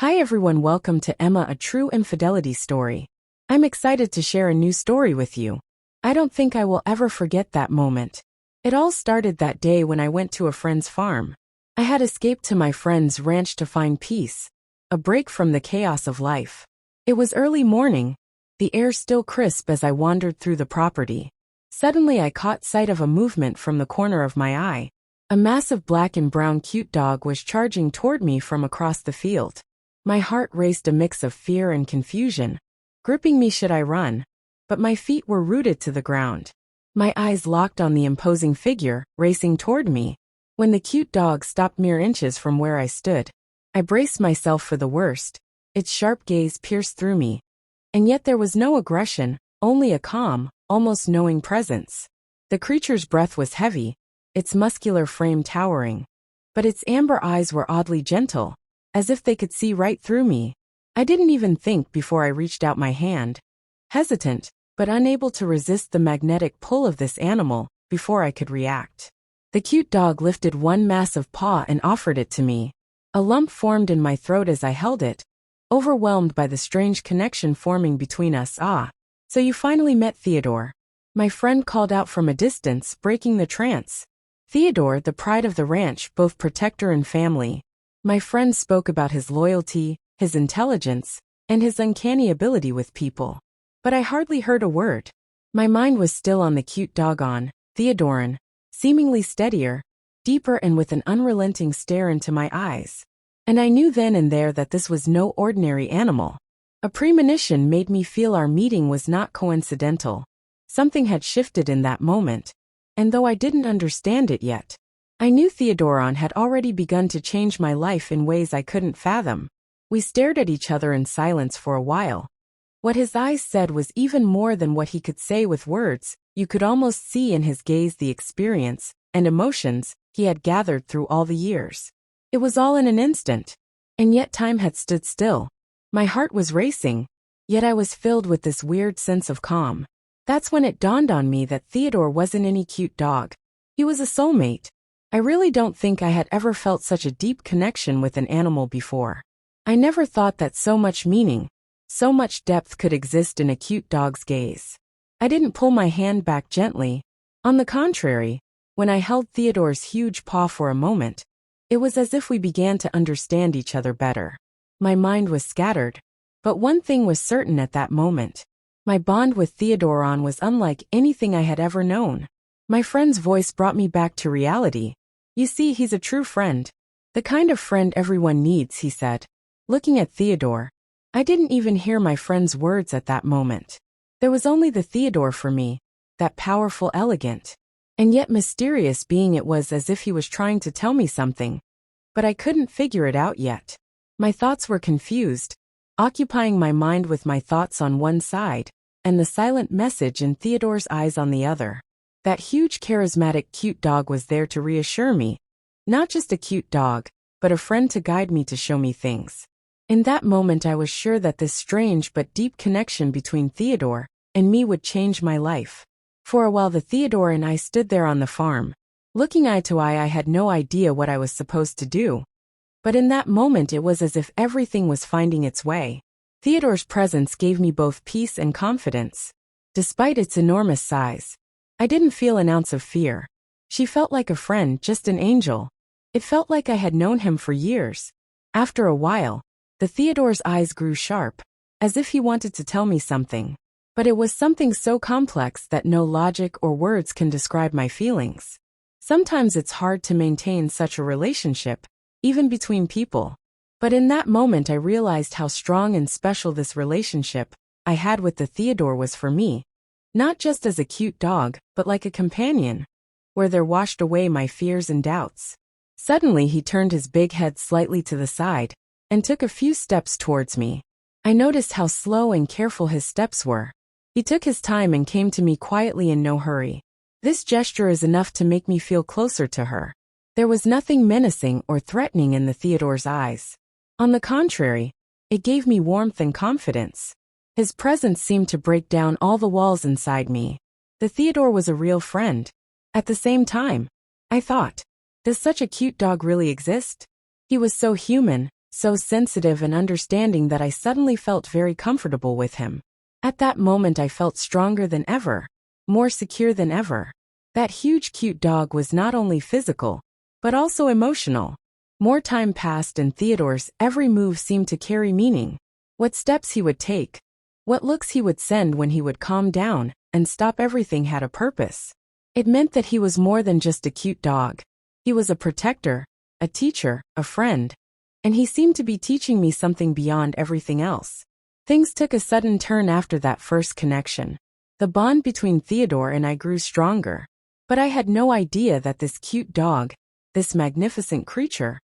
Hi everyone, welcome to Emma, a true infidelity story. I'm excited to share a new story with you. I don't think I will ever forget that moment. It all started that day when I went to a friend's farm. I had escaped to my friend's ranch to find peace, a break from the chaos of life. It was early morning, the air still crisp as I wandered through the property. Suddenly I caught sight of a movement from the corner of my eye. A massive black and brown cute dog was charging toward me from across the field. My heart raced a mix of fear and confusion, gripping me should I run, but my feet were rooted to the ground. My eyes locked on the imposing figure, racing toward me. When the cute dog stopped mere inches from where I stood, I braced myself for the worst. Its sharp gaze pierced through me. And yet there was no aggression, only a calm, almost knowing presence. The creature's breath was heavy, its muscular frame towering. But its amber eyes were oddly gentle, as if they could see right through me. I didn't even think before I reached out my hand, hesitant, but unable to resist the magnetic pull of this animal, before I could react. The cute dog lifted one massive paw and offered it to me. A lump formed in my throat as I held it, overwhelmed by the strange connection forming between us. "Ah, so you finally met Theodore," my friend called out from a distance, breaking the trance. Theodore, the pride of the ranch, both protector and family. My friend spoke about his loyalty, his intelligence, and his uncanny ability with people. But I hardly heard a word. My mind was still on the cute dog, Theodoran, seemingly steadier, deeper, and with an unrelenting stare into my eyes. And I knew then and there that this was no ordinary animal. A premonition made me feel our meeting was not coincidental. Something had shifted in that moment, and though I didn't understand it yet, I knew Theodoran had already begun to change my life in ways I couldn't fathom. We stared at each other in silence for a while. What his eyes said was even more than what he could say with words. You could almost see in his gaze the experience and emotions he had gathered through all the years. It was all in an instant, and yet time had stood still. My heart was racing, yet I was filled with this weird sense of calm. That's when it dawned on me that Theodore wasn't any cute dog. He was a soulmate. I really don't think I had ever felt such a deep connection with an animal before. I never thought that so much meaning, so much depth could exist in a cute dog's gaze. I didn't pull my hand back gently. On the contrary, when I held Theodore's huge paw for a moment, it was as if we began to understand each other better. My mind was scattered, but one thing was certain at that moment. My bond with Theodoran was unlike anything I had ever known. My friend's voice brought me back to reality. "You see, he's a true friend. The kind of friend everyone needs," he said. Looking at Theodore, I didn't even hear my friend's words at that moment. There was only the Theodore for me, that powerful, elegant, and yet mysterious being. It was as if he was trying to tell me something, but I couldn't figure it out yet. My thoughts were confused, occupying my mind with my thoughts on one side, and the silent message in Theodore's eyes on the other. That huge, charismatic, cute dog was there to reassure me. Not just a cute dog, but a friend to guide me, to show me things. In that moment I was sure that this strange but deep connection between Theodore and me would change my life. For a while the Theodore and I stood there on the farm, looking eye to eye. I had no idea what I was supposed to do. But in that moment it was as if everything was finding its way. Theodore's presence gave me both peace and confidence. Despite its enormous size, I didn't feel an ounce of fear. She felt like a friend, just an angel. It felt like I had known him for years. After a while, the Theodore's eyes grew sharp, as if he wanted to tell me something. But it was something so complex that no logic or words can describe my feelings. Sometimes it's hard to maintain such a relationship, even between people. But in that moment I realized how strong and special this relationship I had with the Theodore was for me. Not just as a cute dog, but like a companion, where there washed away my fears and doubts. Suddenly he turned his big head slightly to the side, and took a few steps towards me. I noticed how slow and careful his steps were. He took his time and came to me quietly, in no hurry. This gesture is enough to make me feel closer to her. There was nothing menacing or threatening in the Theodore's eyes. On the contrary, it gave me warmth and confidence. His presence seemed to break down all the walls inside me. The Theodore was a real friend. At the same time, I thought, does such a cute dog really exist? He was so human, so sensitive and understanding that I suddenly felt very comfortable with him. At that moment I felt stronger than ever, more secure than ever. That huge cute dog was not only physical, but also emotional. More time passed and Theodore's every move seemed to carry meaning. What steps he would take, what looks he would send when he would calm down and stop everything had a purpose. It meant that he was more than just a cute dog. He was a protector, a teacher, a friend. And he seemed to be teaching me something beyond everything else. Things took a sudden turn after that first connection. The bond between Theodore and I grew stronger. But I had no idea that this cute dog, this magnificent creature,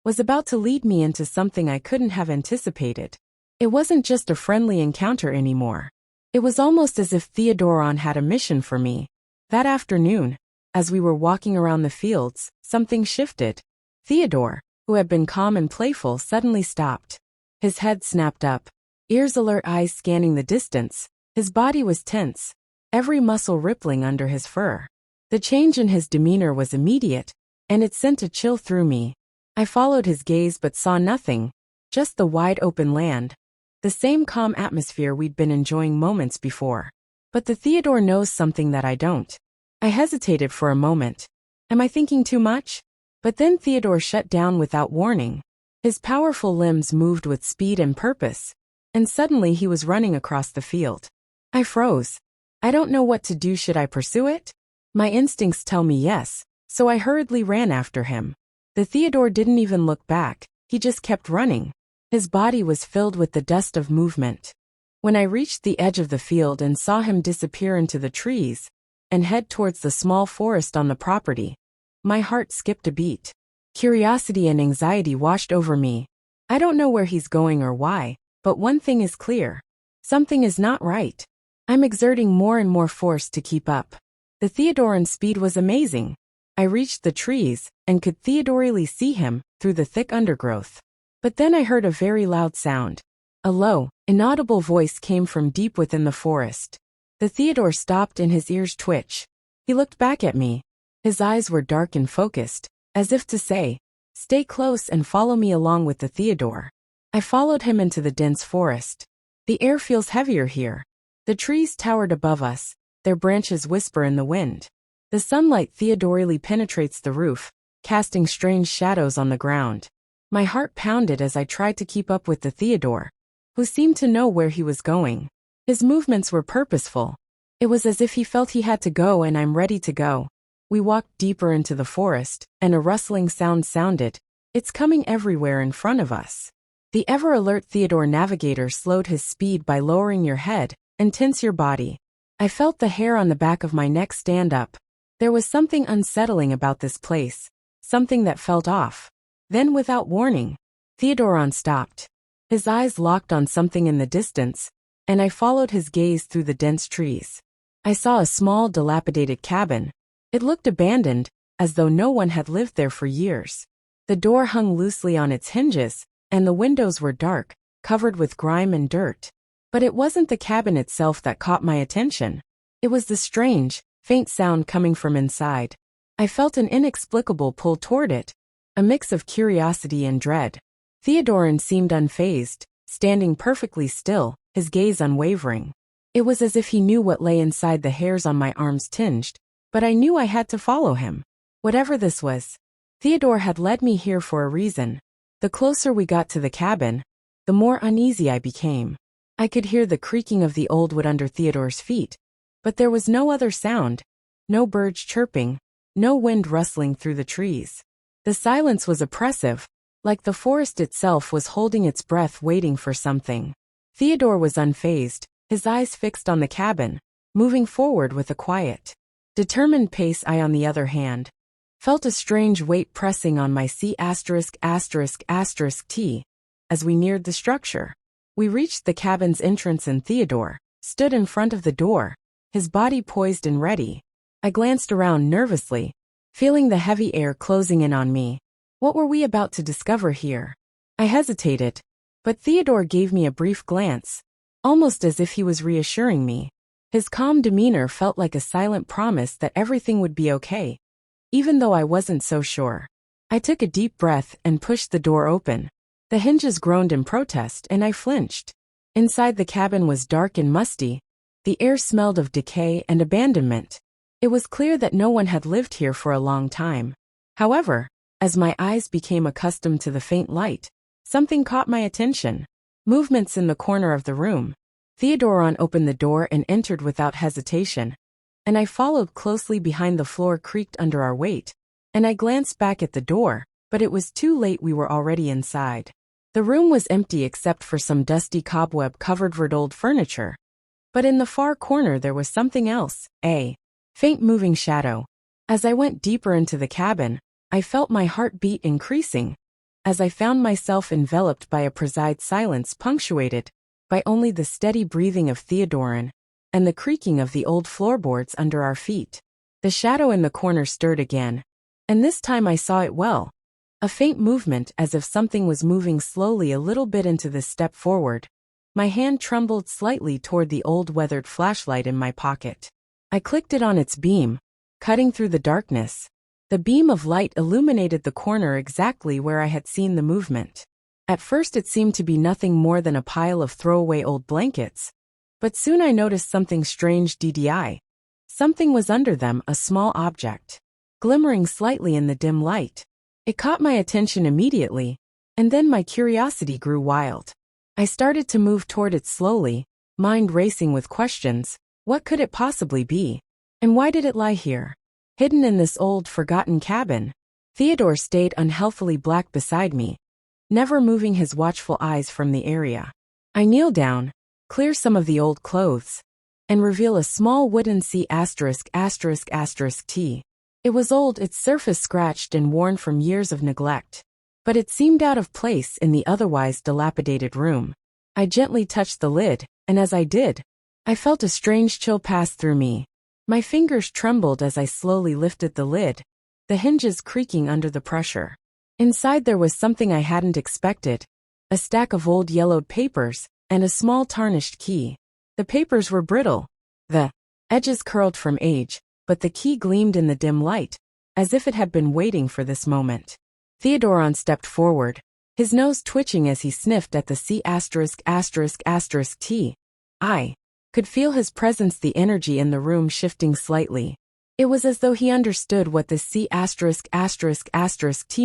was about to lead me into something I couldn't have anticipated. It wasn't just a friendly encounter anymore. It was almost as if Theodore had a mission for me. That afternoon, as we were walking around the fields, something shifted. Theodore, who had been calm and playful, suddenly stopped. His head snapped up, ears alert, eyes scanning the distance. His body was tense, every muscle rippling under his fur. The change in his demeanor was immediate, and it sent a chill through me. I followed his gaze but saw nothing, just the wide open land. The same calm atmosphere we'd been enjoying moments before. But the Theodore knows something that I don't. I hesitated for a moment. Am I thinking too much? But then Theodore shut down without warning. His powerful limbs moved with speed and purpose, and suddenly he was running across the field. I froze. I don't know what to do. Should I pursue it? My instincts tell me yes, so I hurriedly ran after him. The Theodore didn't even look back, he just kept running. His body was filled with the dust of movement. When I reached the edge of the field and saw him disappear into the trees and head towards the small forest on the property, my heart skipped a beat. Curiosity and anxiety washed over me. I don't know where he's going or why, but one thing is clear. Something is not right. I'm exerting more and more force to keep up. The Theodore's speed was amazing. I reached the trees and could theodorically see him through the thick undergrowth. But then I heard a very loud sound. A low, inaudible voice came from deep within the forest. The Theodore stopped and his ears twitched. He looked back at me. His eyes were dark and focused, as if to say, "Stay close and follow me along with the Theodore." I followed him into the dense forest. The air feels heavier here. The trees towered above us, their branches whisper in the wind. The sunlight theodorically penetrates the roof, casting strange shadows on the ground. My heart pounded as I tried to keep up with the Theodore, who seemed to know where he was going. His movements were purposeful. It was as if he felt he had to go and I'm ready to go. We walked deeper into the forest, and a rustling sound sounded. It's coming everywhere in front of us. The ever-alert Theodore navigator slowed his speed by lowering your head and tense your body. I felt the hair on the back of my neck stand up. There was something unsettling about this place, something that felt off. Then without warning, Theodore stopped. His eyes locked on something in the distance, and I followed his gaze through the dense trees. I saw a small, dilapidated cabin. It looked abandoned, as though no one had lived there for years. The door hung loosely on its hinges, and the windows were dark, covered with grime and dirt. But it wasn't the cabin itself that caught my attention. It was the strange, faint sound coming from inside. I felt an inexplicable pull toward it, a mix of curiosity and dread. Theodore seemed unfazed, standing perfectly still, his gaze unwavering. It was as if he knew what lay inside the hairs on my arms tinged, but I knew I had to follow him. Whatever this was, Theodore had led me here for a reason. The closer we got to the cabin, the more uneasy I became. I could hear the creaking of the old wood under Theodore's feet, but there was no other sound, no birds chirping, no wind rustling through the trees. The silence was oppressive, like the forest itself was holding its breath waiting for something. Theodore was unfazed, his eyes fixed on the cabin, moving forward with a quiet, determined pace. I, on the other hand, felt a strange weight pressing on my C*******T as we neared the structure. We reached the cabin's entrance and Theodore stood in front of the door, his body poised and ready. I glanced around nervously, feeling the heavy air closing in on me. What were we about to discover here? I hesitated, but Theodore gave me a brief glance, almost as if he was reassuring me. His calm demeanor felt like a silent promise that everything would be okay, even though I wasn't so sure. I took a deep breath and pushed the door open. The hinges groaned in protest and I flinched. Inside the cabin was dark and musty. The air smelled of decay and abandonment. It was clear that no one had lived here for a long time. However, as my eyes became accustomed to the faint light, something caught my attention. Movements in the corner of the room. Theodoron opened the door and entered without hesitation, and I followed closely behind. The floor creaked under our weight, and I glanced back at the door, but it was too late. We were already inside. The room was empty except for some dusty cobweb-covered old furniture. But in the far corner there was something else, a faint moving shadow. As I went deeper into the cabin, I felt my heartbeat increasing, as I found myself enveloped by a precise silence punctuated by only the steady breathing of Theodoron and the creaking of the old floorboards under our feet. The shadow in the corner stirred again, and this time I saw it well. A faint movement as if something was moving slowly a little bit into the step forward. My hand trembled slightly toward the old weathered flashlight in my pocket. I clicked it on its beam, cutting through the darkness. The beam of light illuminated the corner exactly where I had seen the movement. At first it seemed to be nothing more than a pile of throwaway old blankets. But soon I noticed something strange. Something was under them, a small object, glimmering slightly in the dim light. It caught my attention immediately, and then my curiosity grew wild. I started to move toward it slowly, mind racing with questions. What could it possibly be? And why did it lie here, hidden in this old, forgotten cabin? Theodore stayed unhealthily black beside me, never moving his watchful eyes from the area. I kneel down, clear some of the old clothes, and reveal a small wooden C********T. It was old, its surface scratched and worn from years of neglect, but it seemed out of place in the otherwise dilapidated room. I gently touched the lid, and as I did, I felt a strange chill pass through me. My fingers trembled as I slowly lifted the lid, the hinges creaking under the pressure. Inside there was something I hadn't expected, a stack of old yellowed papers, and a small tarnished key. The papers were brittle, the edges curled from age, but the key gleamed in the dim light, as if it had been waiting for this moment. Theodoron stepped forward, his nose twitching as he sniffed at the C*******T. I could feel his presence, the energy in the room shifting slightly. It was as though he understood what the C******T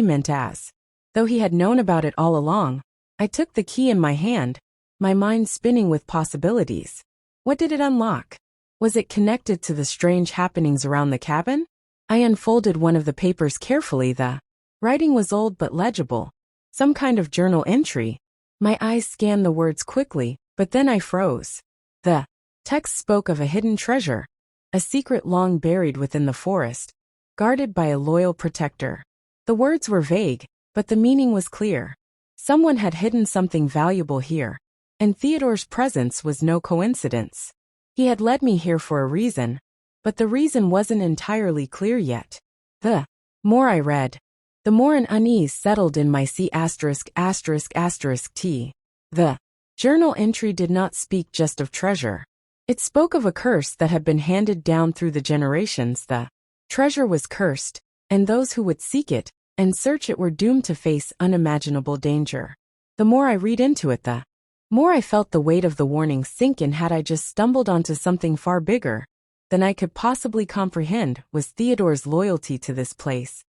meant as though he had known about it all along. I took the key in my hand, my mind spinning with possibilities. What did it unlock? Was it connected to the strange happenings around the cabin? I unfolded one of the papers carefully. The writing was old but legible, some kind of journal entry. My eyes scanned the words quickly, but then I froze. The text spoke of a hidden treasure, a secret long buried within the forest, guarded by a loyal protector. The words were vague, but the meaning was clear. Someone had hidden something valuable here, and Theodore's presence was no coincidence. He had led me here for a reason, but the reason wasn't entirely clear yet. The more I read, the more an unease settled in my C*******T. The journal entry did not speak just of treasure. It spoke of a curse that had been handed down through the generations. The treasure was cursed, and those who would seek it and search it were doomed to face unimaginable danger. The more I read into it, the more I felt the weight of the warning sink in. Had I just stumbled onto something far bigger than I could possibly comprehend? Was Theodore's loyalty to this place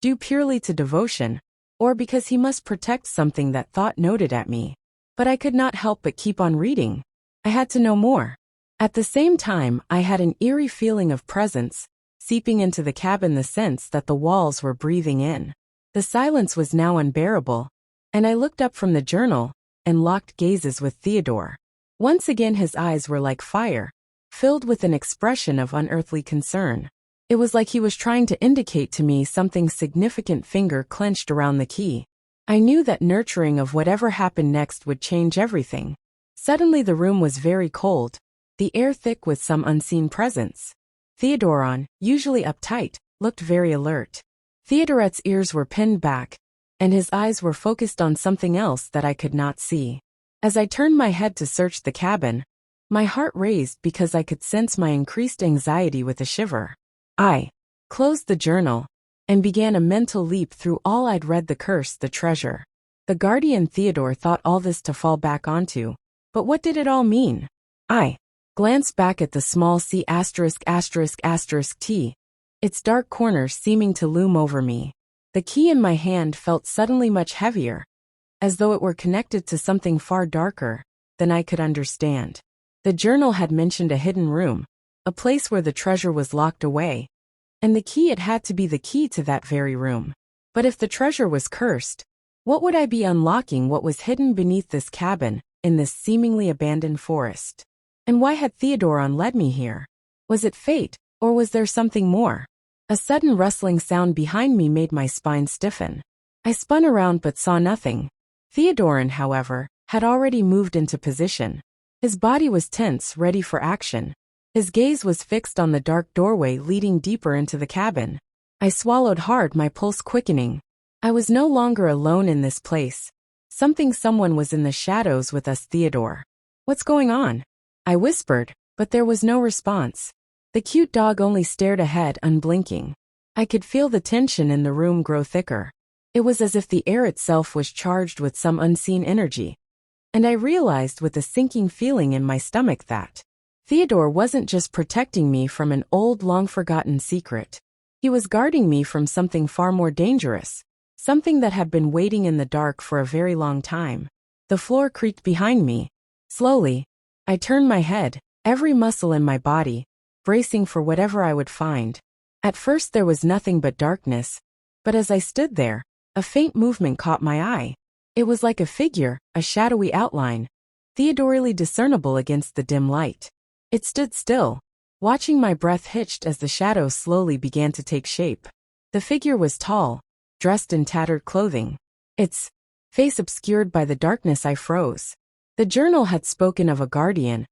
due purely to devotion, or because he must protect something that thought noted at me? But I could not help but keep on reading. I had to know more. At the same time, I had an eerie feeling of presence seeping into the cabin, the sense that the walls were breathing in. The silence was now unbearable, and I looked up from the journal and locked gazes with Theodore. Once again his eyes were like fire, filled with an expression of unearthly concern. It was like he was trying to indicate to me something significant. Finger clenched around the key. I knew that nurturing of whatever happened next would change everything. Suddenly the room was very cold, the air thick with some unseen presence. Theodoron, usually uptight, looked very alert. Theodorette's ears were pinned back, and his eyes were focused on something else that I could not see. As I turned my head to search the cabin, my heart raised because I could sense my increased anxiety with a shiver. I closed the journal and began a mental leap through all I'd read: the curse, the treasure, The guardian Theodore thought all this to fall back onto. But what did it all mean? I glanced back at the small C*******, its dark corners seeming to loom over me. The key in my hand felt suddenly much heavier, as though it were connected to something far darker than I could understand. The journal had mentioned a hidden room, a place where the treasure was locked away, and the key had to be the key to that very room. But if the treasure was cursed, what would I be unlocking? What was hidden beneath this cabin, in this seemingly abandoned forest? And why had Theodore led me here? Was it fate, or was there something more? A sudden rustling sound behind me made my spine stiffen. I spun around but saw nothing. Theodore, however, had already moved into position. His body was tense, ready for action. His gaze was fixed on the dark doorway leading deeper into the cabin. I swallowed hard, my pulse quickening. I was no longer alone in this place. Someone was in the shadows with us. Theodore. What's going on? I whispered, but there was no response. The cute dog only stared ahead, unblinking. I could feel the tension in the room grow thicker. It was as if the air itself was charged with some unseen energy. And I realized with a sinking feeling in my stomach that Theodore wasn't just protecting me from an old, long-forgotten secret. He was guarding me from something far more dangerous, something that had been waiting in the dark for a very long time. The floor creaked behind me. Slowly, I turned my head, every muscle in my body, bracing for whatever I would find. At first there was nothing but darkness, but as I stood there, a faint movement caught my eye. It was like a figure, a shadowy outline, Theodorally discernible against the dim light. It stood still, watching my breath hitched as the shadow slowly began to take shape. The figure was tall, dressed in tattered clothing, its face obscured by the darkness. I froze. The journal had spoken of a guardian,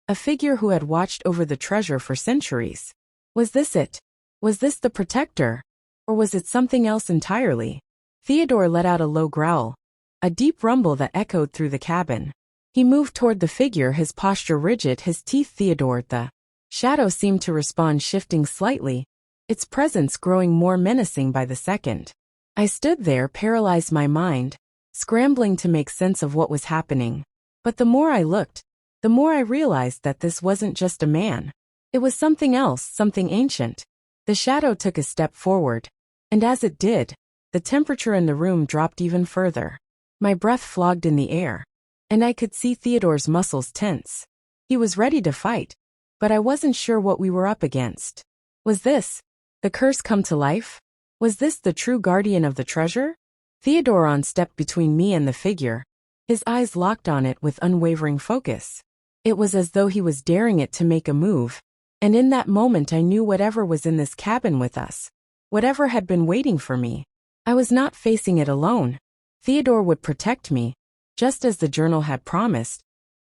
a figure who had watched over the treasure for centuries. Was this it? Was this the protector? Or was it something else entirely? Theodore let out a low growl, a deep rumble that echoed through the cabin. He moved toward the figure, his posture rigid, his teeth. Theodore. The shadow seemed to respond, shifting slightly, its presence growing more menacing by the second. I stood there, paralyzed, my mind scrambling to make sense of what was happening. But the more I looked, the more I realized that this wasn't just a man. It was something else, something ancient. The shadow took a step forward, and as it did, the temperature in the room dropped even further. My breath flogged in the air, and I could see Theodore's muscles tense. He was ready to fight, but I wasn't sure what we were up against. Was this the curse come to life? Was this the true guardian of the treasure? Theodore stepped between me and the figure, his eyes locked on it with unwavering focus. It was as though he was daring it to make a move, and in that moment I knew whatever was in this cabin with us, whatever had been waiting for me, I was not facing it alone. Theodore would protect me, just as the journal had promised,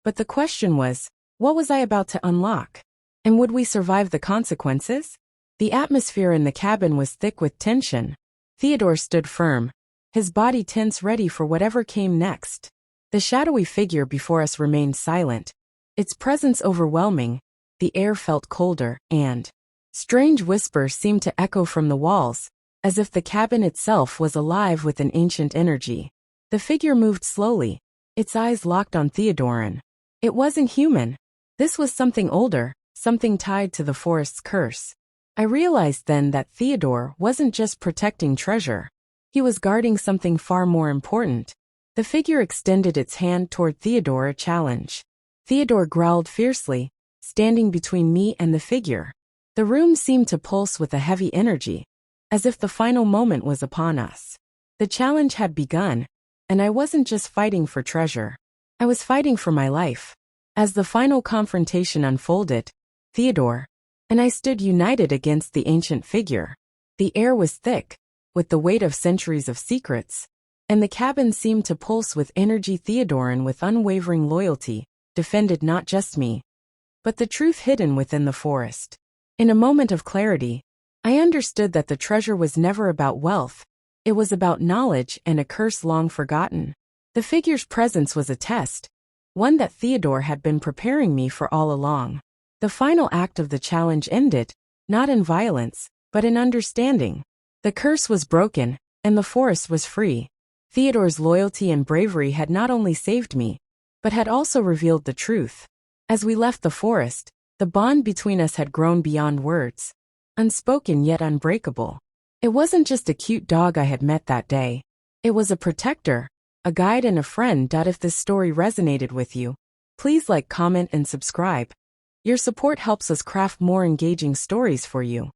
but the question was, what was I about to unlock? And would we survive the consequences? The atmosphere in the cabin was thick with tension. Theodore stood firm, his body tense, ready for whatever came next. The shadowy figure before us remained silent, its presence overwhelming. The air felt colder, and strange whispers seemed to echo from the walls, as if the cabin itself was alive with an ancient energy. The figure moved slowly, its eyes locked on Theodore. It wasn't human. This was something older, something tied to the forest's curse. I realized then that Theodore wasn't just protecting treasure. He was guarding something far more important. The figure extended its hand toward Theodore, a challenge. Theodore growled fiercely, standing between me and the figure. The room seemed to pulse with a heavy energy, as if the final moment was upon us. The challenge had begun, and I wasn't just fighting for treasure. I was fighting for my life. As the final confrontation unfolded, Theodore and I stood united against the ancient figure. The air was thick, with the weight of centuries of secrets, and the cabin seemed to pulse with energy. Theodore, with unwavering loyalty, defended not just me, but the truth hidden within the forest. In a moment of clarity, I understood that the treasure was never about wealth. It was about knowledge and a curse long forgotten. The figure's presence was a test, one that Theodore had been preparing me for all along. The final act of the challenge ended, not in violence, but in understanding. The curse was broken, and the forest was free. Theodore's loyalty and bravery had not only saved me, but had also revealed the truth. As we left the forest, the bond between us had grown beyond words, unspoken yet unbreakable. It wasn't just a cute dog I had met that day. It was a protector, a guide and a friend. If this story resonated with you, please like, comment, and subscribe. Your support helps us craft more engaging stories for you.